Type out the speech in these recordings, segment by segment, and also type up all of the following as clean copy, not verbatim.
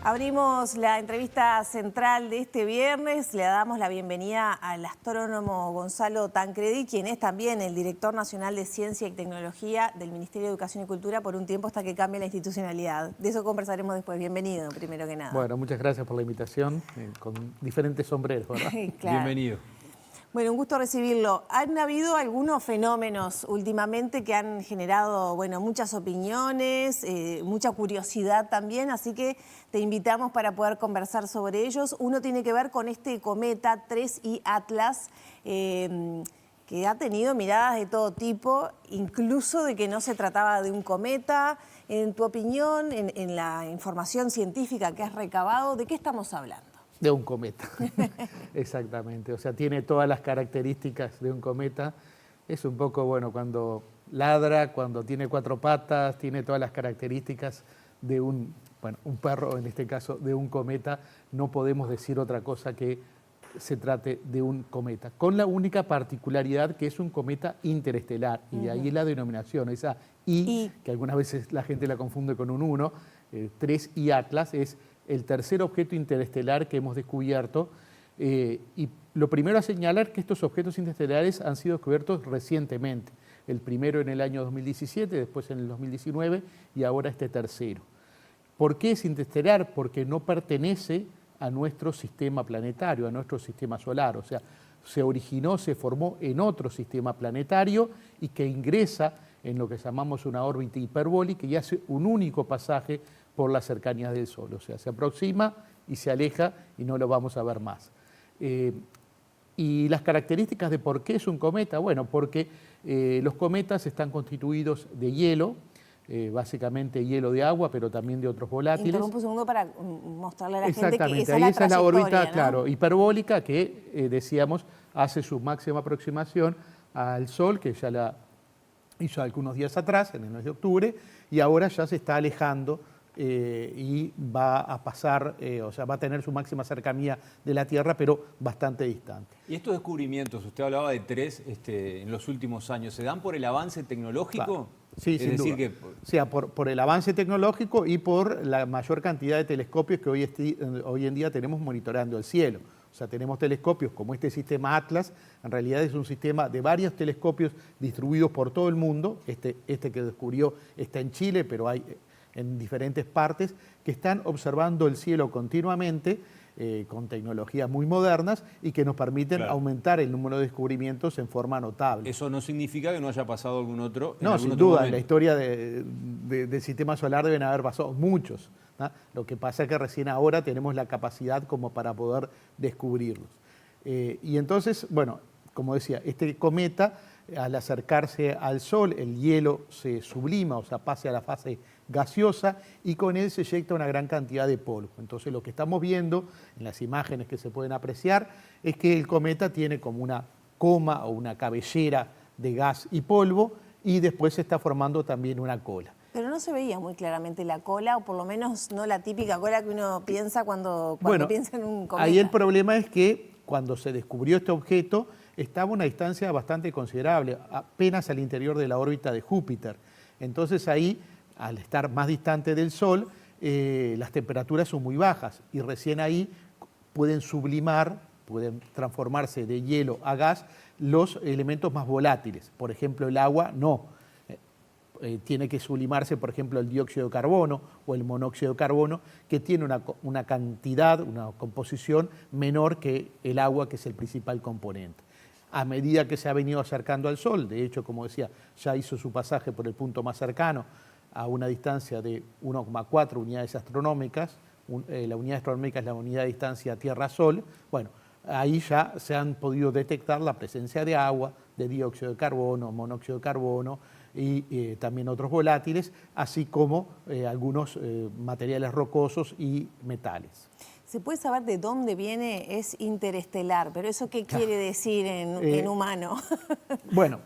Abrimos la entrevista central de este viernes. Le damos la bienvenida al astrónomo Gonzalo Tancredi, quien es también el director nacional de Ciencia y Tecnología del Ministerio de Educación y Cultura por un tiempo hasta que cambie la institucionalidad. De eso conversaremos después. Bienvenido, primero que nada. Bueno, muchas gracias por la invitación, con diferentes sombreros, ¿verdad? Claro. Bienvenido. Bueno, un gusto recibirlo. Han habido algunos fenómenos últimamente que han generado, bueno, muchas opiniones, mucha curiosidad también, así que te invitamos para poder conversar sobre ellos. Uno tiene que ver con este cometa 3I Atlas, que ha tenido miradas de todo tipo, incluso de que no se trataba de un cometa. En tu opinión, en la información científica que has recabado, ¿de qué estamos hablando? De un cometa, exactamente. O sea, tiene todas las características de un cometa. Es un poco, bueno, cuando ladra, cuando tiene cuatro patas, tiene todas las características de un perro, en este caso, de un cometa. No podemos decir otra cosa que se trate de un cometa, con la única particularidad que es un cometa interestelar, y de ahí la denominación, esa I, que algunas veces la gente la confunde con un 1, 3I Atlas, es el tercer objeto interestelar que hemos descubierto, y lo primero a señalar que estos objetos interestelares han sido descubiertos recientemente, el primero en el año 2017, después en el 2019 y ahora este tercero. ¿Por qué es interestelar? Porque no pertenece a nuestro sistema planetario, a nuestro sistema solar, o sea, se originó, se formó en otro sistema planetario y que ingresa en lo que llamamos una órbita hiperbólica y hace un único pasaje por las cercanías del Sol, o sea, se aproxima y se aleja y no lo vamos a ver más. Y las características de por qué es un cometa, bueno, porque los cometas están constituidos de hielo, básicamente hielo de agua, pero también de otros volátiles. Interrumpo un segundo para mostrarle a la gente que Exactamente, esa ahí es la órbita, ¿no? claro, hiperbólica que, decíamos, hace su máxima aproximación al Sol, que ya la hizo algunos días atrás, en el mes de octubre, y ahora ya se está alejando y va a pasar, o sea, va a tener su máxima cercanía de la Tierra, pero bastante distante. Y estos descubrimientos, usted hablaba de 3 en los últimos años, ¿se dan por el avance tecnológico? Claro. Sí, es sin decir duda. que... O sea, por el avance tecnológico y por la mayor cantidad de telescopios que hoy en día tenemos monitoreando el cielo. O sea, tenemos telescopios como este sistema Atlas, en realidad es un sistema de varios telescopios distribuidos por todo el mundo. Este que descubrió está en Chile, pero hay en diferentes partes, que están observando el cielo continuamente, con tecnologías muy modernas y que nos permiten aumentar el número de descubrimientos en forma notable. Eso no significa que no haya pasado algún otro. No, sin duda, en la historia del sistema solar deben haber pasado muchos, ¿no? Lo que pasa es que recién ahora tenemos la capacidad como para poder descubrirlos. Y entonces, bueno, como decía, este cometa, al acercarse al Sol, el hielo se sublima, o sea, pasa a la fase gaseosa y con él se eyecta una gran cantidad de polvo. Entonces lo que estamos viendo en las imágenes que se pueden apreciar es que el cometa tiene como una coma o una cabellera de gas y polvo y después se está formando también una cola. Pero no se veía muy claramente la cola, o por lo menos no la típica cola que uno piensa cuando piensa en un cometa. Ahí el problema es que cuando se descubrió este objeto estaba a una distancia bastante considerable, apenas al interior de la órbita de Júpiter. Entonces ahí, al estar más distante del Sol, las temperaturas son muy bajas y recién ahí pueden sublimar, pueden transformarse de hielo a gas los elementos más volátiles. Por ejemplo, el agua no. Tiene que sublimarse, por ejemplo, el dióxido de carbono o el monóxido de carbono, que tiene una cantidad, una composición menor que el agua, que es el principal componente. A medida que se ha venido acercando al Sol, de hecho, como decía, ya hizo su pasaje por el punto más cercano, a una distancia de 1,4 unidades astronómicas, la unidad astronómica es la unidad de distancia Tierra-Sol, bueno, ahí ya se han podido detectar la presencia de agua, de dióxido de carbono, monóxido de carbono y también otros volátiles, así como algunos materiales rocosos y metales. ¿Se puede saber de dónde viene? Es interestelar, pero ¿eso qué quiere decir en humano? Bueno,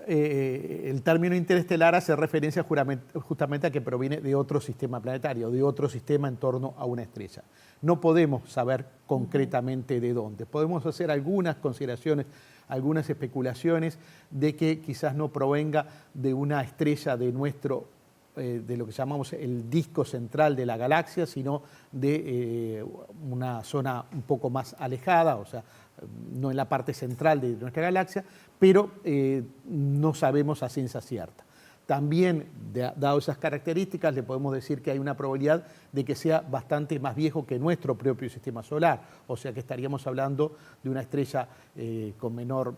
el término interestelar hace referencia justamente a que proviene de otro sistema planetario, de otro sistema en torno a una estrella. No podemos saber concretamente de dónde. Podemos hacer algunas consideraciones, algunas especulaciones de que quizás no provenga de una estrella de nuestro de lo que llamamos el disco central de la galaxia, sino de una zona un poco más alejada, o sea, no en la parte central de nuestra galaxia, pero no sabemos a ciencia cierta. También, dado esas características, le podemos decir que hay una probabilidad de que sea bastante más viejo que nuestro propio sistema solar, o sea que estaríamos hablando de una estrella con menor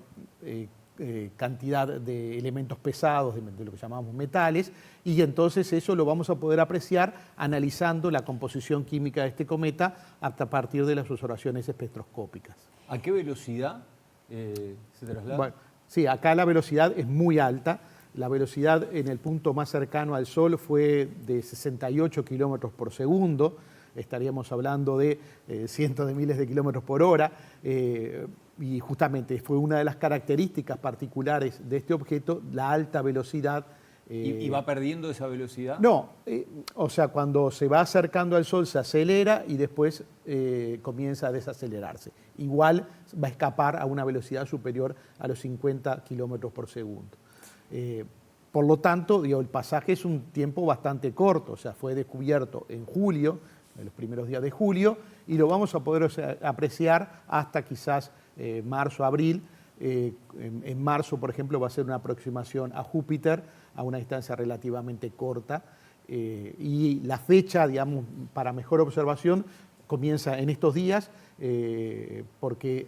cantidad de elementos pesados, de lo que llamamos metales, y entonces eso lo vamos a poder apreciar analizando la composición química de este cometa a partir de las observaciones espectroscópicas. ¿A qué velocidad se traslada? Bueno, sí, acá la velocidad es muy alta. La velocidad en el punto más cercano al Sol fue de 68 kilómetros por segundo. Estaríamos hablando de cientos de miles de kilómetros por hora. Y justamente fue una de las características particulares de este objeto, la alta velocidad. ¿Y va perdiendo esa velocidad? No, o sea, cuando se va acercando al Sol se acelera y después comienza a desacelerarse. Igual va a escapar a una velocidad superior a los 50 kilómetros por segundo. Por lo tanto, digo, el pasaje es un tiempo bastante corto, o sea, fue descubierto en julio, en los primeros días de julio, y lo vamos a poder apreciar hasta quizás marzo, abril. En marzo, por ejemplo, va a ser una aproximación a Júpiter a una distancia relativamente corta, y la fecha, digamos, para mejor observación comienza en estos días, porque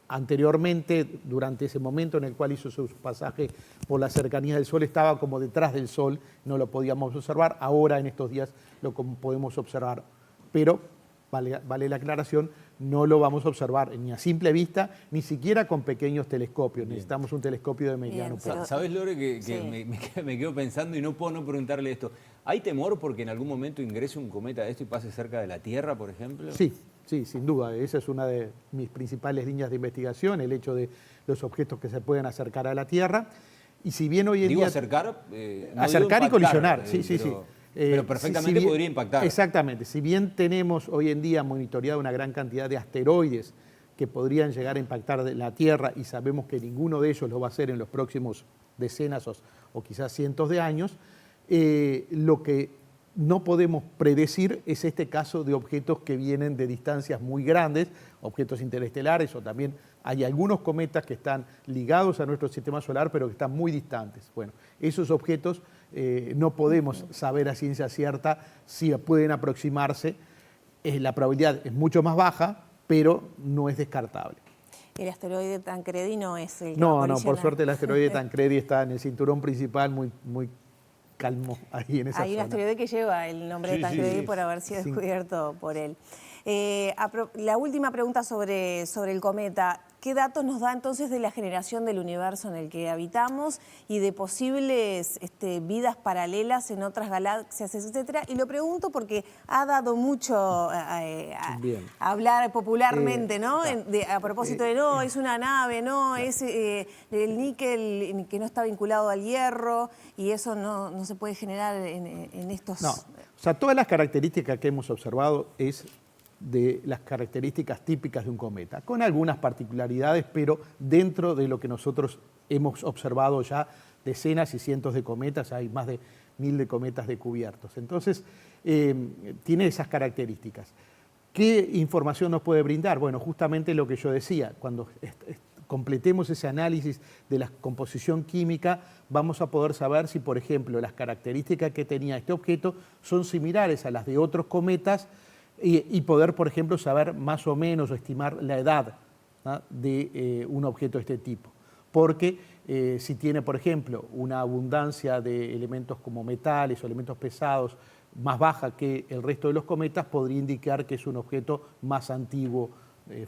anteriormente, durante ese momento en el cual hizo su pasaje por la cercanía del Sol, estaba como detrás del Sol, no lo podíamos observar. Ahora, en estos días, lo podemos observar, pero, vale la aclaración, no lo vamos a observar ni a simple vista, ni siquiera con pequeños telescopios. Bien. Necesitamos un telescopio de mediano porte. ¿Sabes, Lore, que sí, me quedo pensando y no puedo no preguntarle esto? ¿Hay temor porque en algún momento ingrese un cometa de esto y pase cerca de la Tierra, por ejemplo? Sí. Sí, sin duda. Esa es una de mis principales líneas de investigación, el hecho de los objetos que se pueden acercar a la Tierra. Y si bien hoy en día... acercar... no acercar digo y colisionar, impactar, sí. Pero perfectamente bien, podría impactar. Exactamente. Si bien tenemos hoy en día monitoreado una gran cantidad de asteroides que podrían llegar a impactar la Tierra y sabemos que ninguno de ellos lo va a hacer en los próximos decenas o quizás cientos de años, lo que no podemos predecir es este caso de objetos que vienen de distancias muy grandes, objetos interestelares, o también hay algunos cometas que están ligados a nuestro sistema solar, pero que están muy distantes. Bueno, esos objetos no podemos saber a ciencia cierta si pueden aproximarse. La probabilidad es mucho más baja, pero no es descartable. El asteroide Tancredi no es el que No, va a por colisionar. suerte el asteroide Tancredi está en el cinturón principal, muy calmo ahí en esa zona. Hay un asteroide que lleva el nombre de Tancredi por haber sido descubierto por él. La última pregunta sobre el cometa. ¿Qué datos nos da entonces de la generación del universo en el que habitamos y de posibles vidas paralelas en otras galaxias, etcétera? Y lo pregunto porque ha dado mucho a hablar popularmente, ¿no? A propósito de no, es una nave, no, es el níquel que no está vinculado al hierro y eso no se puede generar en estos... No, o sea, todas las características que hemos observado es de las características típicas de un cometa, con algunas particularidades, pero dentro de lo que nosotros hemos observado ya decenas y cientos de cometas, hay más de 1000 de cometas descubiertos. Entonces, tiene esas características. ¿Qué información nos puede brindar? Bueno, justamente lo que yo decía, cuando completemos ese análisis de la composición química, vamos a poder saber si, por ejemplo, las características que tenía este objeto son similares a las de otros cometas, y poder, por ejemplo, saber más o menos o estimar la edad, ¿no?, de un objeto de este tipo. Porque si tiene, por ejemplo, una abundancia de elementos como metales o elementos pesados más baja que el resto de los cometas, podría indicar que es un objeto más antiguo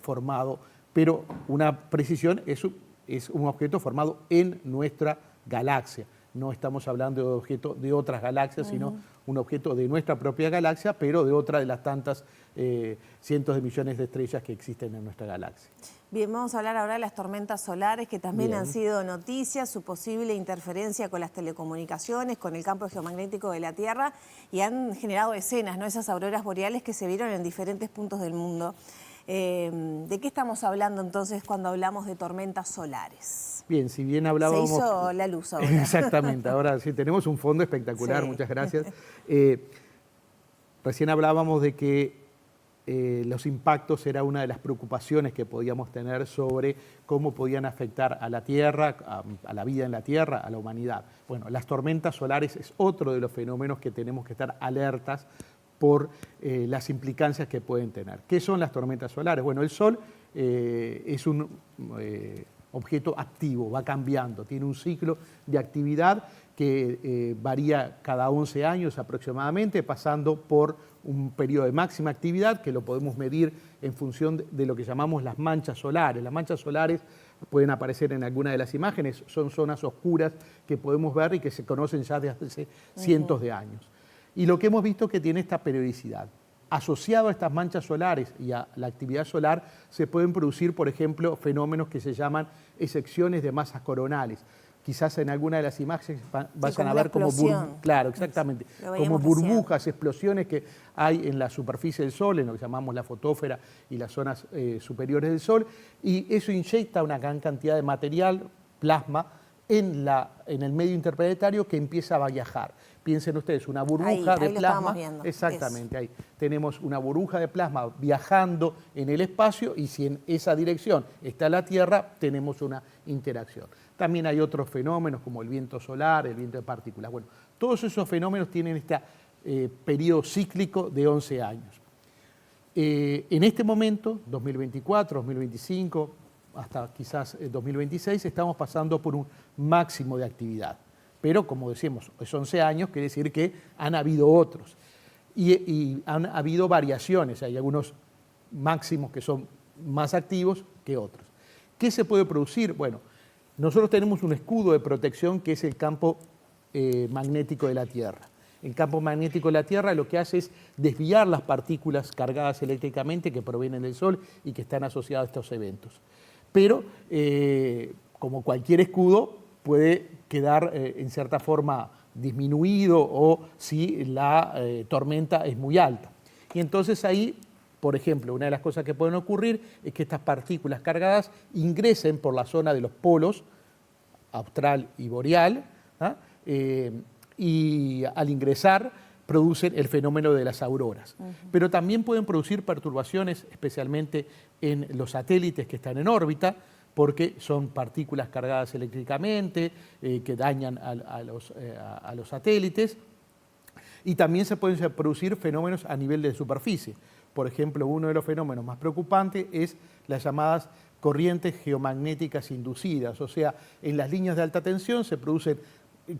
formado. Pero una precisión es un objeto formado en nuestra galaxia. No estamos hablando de objeto de otras galaxias, sino un objeto de nuestra propia galaxia, pero de otra de las tantas cientos de millones de estrellas que existen en nuestra galaxia. Bien, vamos a hablar ahora de las tormentas solares, que también han sido noticias, su posible interferencia con las telecomunicaciones, con el campo geomagnético de la Tierra, y han generado escenas, ¿no?, esas auroras boreales que se vieron en diferentes puntos del mundo. ¿De qué estamos hablando entonces cuando hablamos de tormentas solares? Bien, si bien hablábamos... Se hizo la luz ahora. Exactamente, ahora sí tenemos un fondo espectacular, Sí. muchas gracias. Recién hablábamos de que los impactos era una de las preocupaciones que podíamos tener sobre cómo podían afectar a la Tierra, a la vida en la Tierra, a la humanidad. Bueno, las tormentas solares es otro de los fenómenos que tenemos que estar alertas por las implicancias que pueden tener. ¿Qué son las tormentas solares? Bueno, el Sol es un objeto activo, va cambiando, tiene un ciclo de actividad que varía cada 11 años aproximadamente, pasando por un periodo de máxima actividad que lo podemos medir en función de lo que llamamos las manchas solares. Las manchas solares pueden aparecer en alguna de las imágenes, son zonas oscuras que podemos ver y que se conocen ya desde hace cientos de años. Y lo que hemos visto es que tiene esta periodicidad. Asociado a estas manchas solares y a la actividad solar se pueden producir, por ejemplo, fenómenos que se llaman excepciones de masas coronales. Quizás en alguna de las imágenes vayan a ver como claro, exactamente, como burbujas, explosiones que hay en la superficie del Sol, en lo que llamamos la fotósfera y las zonas superiores del Sol, y eso inyecta una gran cantidad de material, plasma, en el medio interplanetario que empieza a viajar. Piensen ustedes, una burbuja de plasma, exactamente, ahí tenemos una burbuja de plasma viajando en el espacio y si en esa dirección está la Tierra, tenemos una interacción. También hay otros fenómenos como el viento solar, el viento de partículas. Bueno, todos esos fenómenos tienen este periodo cíclico de 11 años. En este momento, 2024, 2025, hasta quizás 2026, estamos pasando por un máximo de actividad. Pero, como decimos, es 11 años, quiere decir que han habido otros. Y han habido variaciones, hay algunos máximos que son más activos que otros. ¿Qué se puede producir? Bueno, nosotros tenemos un escudo de protección que es el campo magnético de la Tierra. El campo magnético de la Tierra lo que hace es desviar las partículas cargadas eléctricamente que provienen del Sol y que están asociadas a estos eventos. Pero, como cualquier escudo, puede quedar en cierta forma disminuido o si la tormenta es muy alta. Y entonces ahí, por ejemplo, una de las cosas que pueden ocurrir es que estas partículas cargadas ingresen por la zona de los polos austral y boreal, y al ingresar producen el fenómeno de las auroras. Pero también pueden producir perturbaciones, especialmente en los satélites que están en órbita, porque son partículas cargadas eléctricamente que dañan a los satélites. Y también se pueden producir fenómenos a nivel de superficie. Por ejemplo, uno de los fenómenos más preocupantes es las llamadas corrientes geomagnéticas inducidas. O sea, en las líneas de alta tensión se producen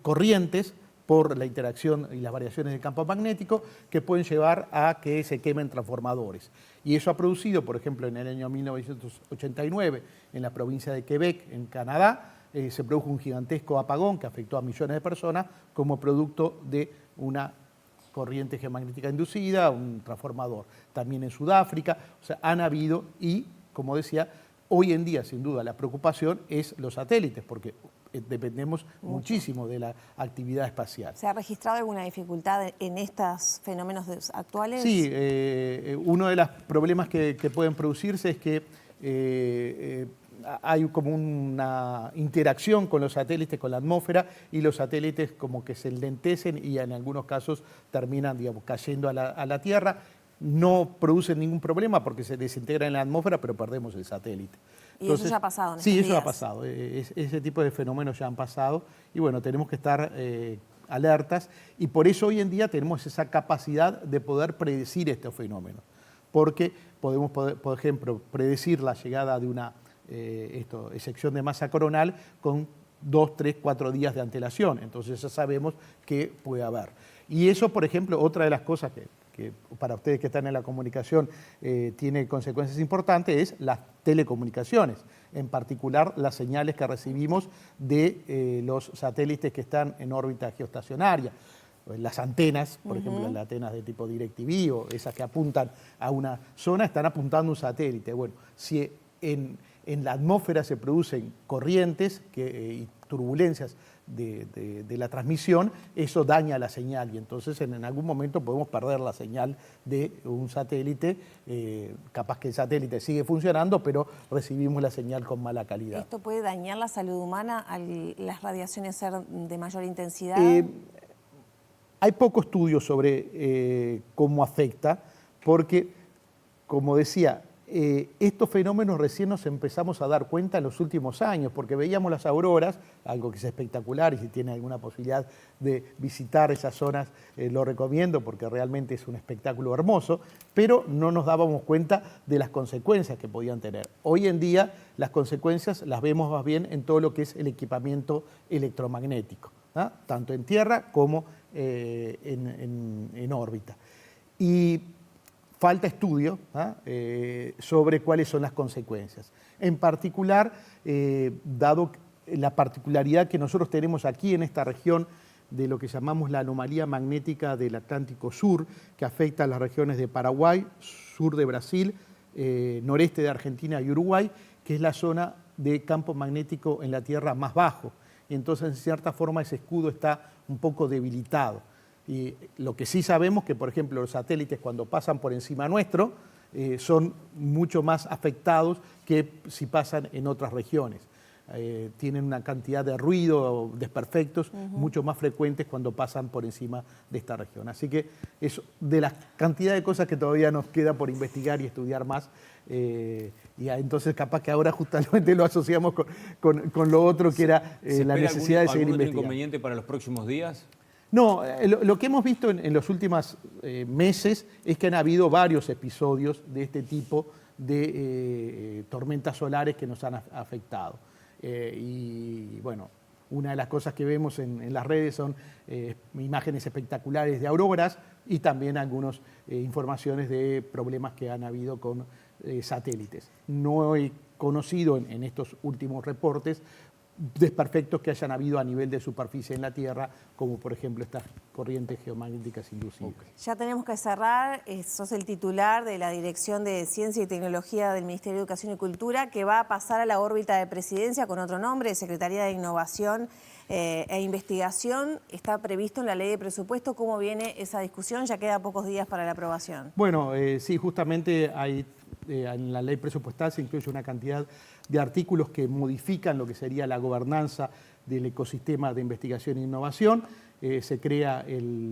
corrientes por la interacción y las variaciones del campo magnético que pueden llevar a que se quemen transformadores. Y eso ha producido, por ejemplo, en el año 1989, en la provincia de Quebec, en Canadá, se produjo un gigantesco apagón que afectó a millones de personas como producto de una corriente geomagnética inducida, un transformador. También en Sudáfrica, o sea, han habido y, como decía, hoy en día, sin duda, la preocupación es los satélites, porque dependemos muchísimo de la actividad espacial. ¿Se ha registrado alguna dificultad en estos fenómenos actuales? Sí, uno de los problemas que pueden producirse es que hay como una interacción con los satélites, con la atmósfera, y los satélites como que se enlentecen y en algunos casos terminan, digamos, cayendo a la Tierra. No producen ningún problema porque se desintegra en la atmósfera, pero perdemos el satélite. Entonces, ¿y eso ya ha pasado en estos días? Sí, eso ha pasado. Ese tipo de fenómenos ya han pasado y bueno, tenemos que estar alertas y por eso hoy en día tenemos esa capacidad de poder predecir estos fenómenos. Porque podemos, por ejemplo, predecir la llegada de una excepción de masa coronal con 2, 3, 4 días de antelación. Entonces ya sabemos que puede haber. Y eso, por ejemplo, otra de las cosas que para ustedes que están en la comunicación tiene consecuencias importantes es las telecomunicaciones, en particular las señales que recibimos de los satélites que están en órbita geoestacionaria. Las antenas, por ejemplo, las antenas de tipo DirecTV o esas que apuntan a una zona, están apuntando a un satélite. Bueno, si en la atmósfera se producen corrientes y turbulencias de la transmisión, eso daña la señal y entonces en algún momento podemos perder la señal de un satélite, capaz que el satélite sigue funcionando, pero recibimos la señal con mala calidad. ¿Esto puede dañar la salud humana al las radiaciones ser de mayor intensidad? Hay poco estudio sobre cómo afecta, porque, como decía, estos fenómenos recién nos empezamos a dar cuenta en los últimos años, porque veíamos las auroras, algo que es espectacular, y si tiene alguna posibilidad de visitar esas zonas, lo recomiendo, porque realmente es un espectáculo hermoso, pero no nos dábamos cuenta de las consecuencias que podían tener. Hoy en día las consecuencias las vemos más bien en todo lo que es el equipamiento electromagnético, ¿ah? Tanto en tierra como en órbita. Y falta estudio sobre cuáles son las consecuencias. En particular, dado la particularidad que nosotros tenemos aquí en esta región de lo que llamamos la anomalía magnética del Atlántico Sur, que afecta a las regiones de Paraguay, sur de Brasil, noreste de Argentina y Uruguay, que es la zona de campo magnético en la Tierra más bajo. Y entonces, en cierta forma, ese escudo está un poco debilitado. Y lo que sí sabemos que, por ejemplo, los satélites cuando pasan por encima nuestro son mucho más afectados que si pasan en otras regiones. Tienen una cantidad de ruido, desperfectos, mucho más frecuentes cuando pasan por encima de esta región. Así que es de la cantidad de cosas que todavía nos queda por investigar y estudiar más. Y entonces capaz que ahora justamente lo asociamos con lo otro que era la necesidad de seguir investigando. ¿Algún inconveniente para los próximos días? No, lo que hemos visto en los últimos meses es que han habido varios episodios de este tipo de tormentas solares que nos han afectado. Y bueno, una de las cosas que vemos en las redes son imágenes espectaculares de auroras y también algunas informaciones de problemas que han habido con satélites. No he conocido en estos últimos reportes desperfectos que hayan habido a nivel de superficie en la Tierra, como por ejemplo estas corrientes geomagnéticas inducibles. Okay. Ya tenemos que cerrar. Sos el titular de la Dirección de Ciencia y Tecnología del Ministerio de Educación y Cultura, que va a pasar a la órbita de presidencia con otro nombre, Secretaría de Innovación e Investigación. Está previsto en la ley de presupuesto. ¿Cómo viene esa discusión? Ya queda pocos días para la aprobación. Bueno, sí, justamente hay, en la ley presupuestal se incluye una cantidad de artículos que modifican lo que sería la gobernanza del ecosistema de investigación e innovación. Se crea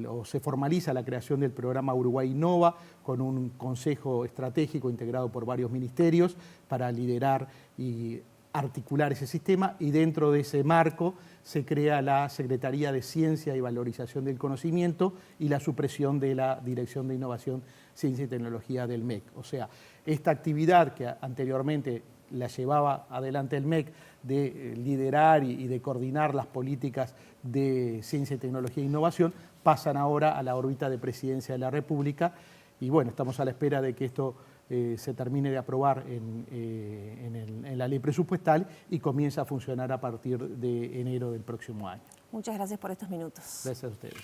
o se formaliza la creación del programa Uruguay Innova con un consejo estratégico integrado por varios ministerios para liderar y articular ese sistema, y dentro de ese marco se crea la Secretaría de Ciencia y Valorización del Conocimiento y la supresión de la Dirección de Innovación, Ciencia y Tecnología del MEC. O sea, esta actividad que anteriormente la llevaba adelante el MEC de liderar y de coordinar las políticas de ciencia, tecnología e innovación, pasan ahora a la órbita de Presidencia de la República, y bueno, estamos a la espera de que esto se termine de aprobar en la ley presupuestal y comience a funcionar a partir de enero del próximo año. Muchas gracias por estos minutos. Gracias a ustedes.